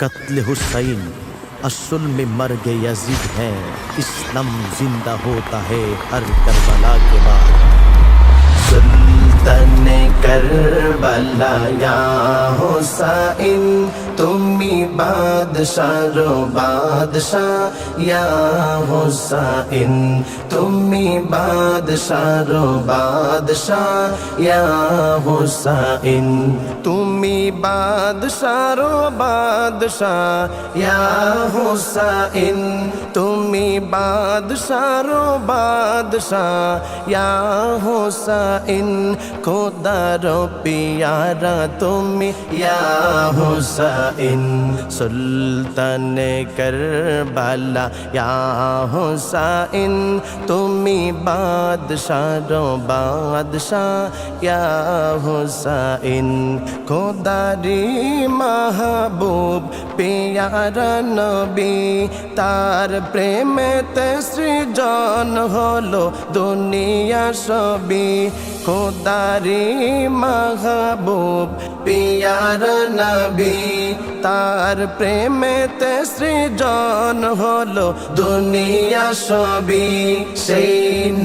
कत्ल हुसैन असुल में मर गए यजीद हैं, इस्लाम जिंदा होता है हर करबला के बाद। सुल्ताने करबला या हुसैन तुमी बादशाह बादशाह या हुसैन तुमी बादशाह बादशाह या हुसैन तुमी बादशाह बादशाह या हुसैन तुमी बादशाह बादशाह या हुसैन खुदारो प्यारा तुमी या हुसैन सुल्ताने करबला या हुसैन तुमी बादशाह बादशाह या हुसैन खुदारी महबूब प्यारा नबी तार प्रेमेते सृজন হলো দুনিয়া সবই खुदारी महबूब प्यारा नबी तार प्रेमेते सृজন হলো দুনিয়া সবই সেই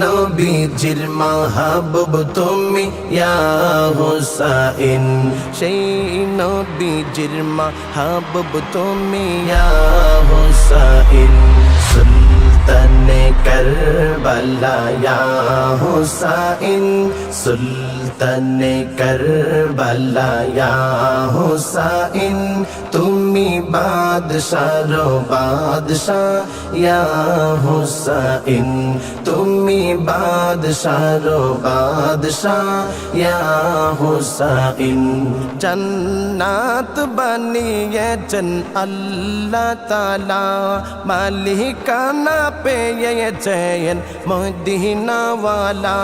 নবীজির মাহবুব তুমি ইয়া হুসাইন সেই নবীজির মাহবুব তুমি ইয়া হুসাইন सुल्ताने करबला या हुसैन सुल्ताने करबला या हुसैन तुमी बादशाह बादशाह या हुसैन तुमी बादशाह बादशाह या हुसैन जन्नत बनिয়েছেন আল্লাহ তাআলা মালিকানা পেয়েছেন মদিনাওয়ালা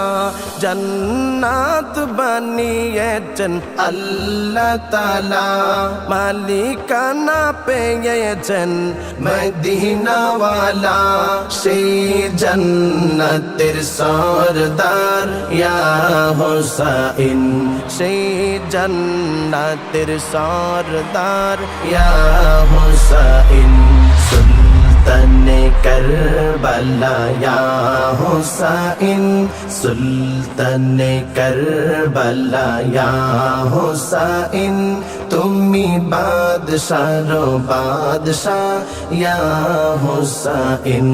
জান্নাত বানিয়েছেন আল্লাহ তাআলা মালিকানা পেয়েছেন মদিনাওয়ালা সেই জান্নাতের সরদার ইয়া হুসাইন সেই জান্নাতের সরদার ইয়া হুসাইন सुल्ताने करबला या हुसैन सुल्ताने करबला या हुसैन तुमी बादशाह बादशाह या हुसैन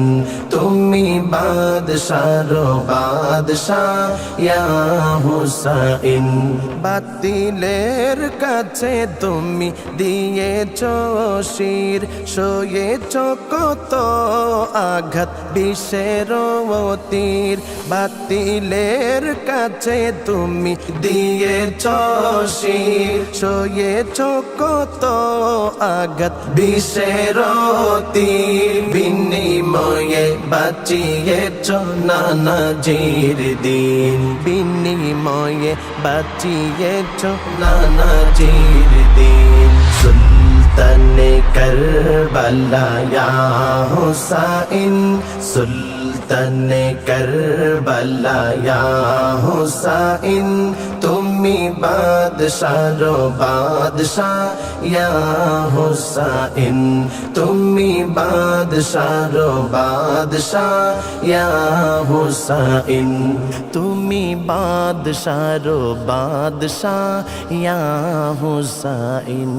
तुमी बादशाह बादशाह या हुसैन বাতিলের কাছে তুমি দিয়েছো শির সয়েছো কত আঘাত বিষের তীর বাতিলের কাছে তুমি দিয়েছো শির সয়েছো কত আঘাত বিষের তীর বিনিময়ে বাঁচিয়েছো নানাজির দিন বিনিময়ে বাঁচিয়েছো নানাজির দিন सुल्ताने करबला या हुसैन सुल्ताने करबला या हुसैन तुमी बादशाह बादशाह या हुसैन तुमी बादशाह बादशाह या हुसैन तुमी बादशाह बादशाह या हुसैन।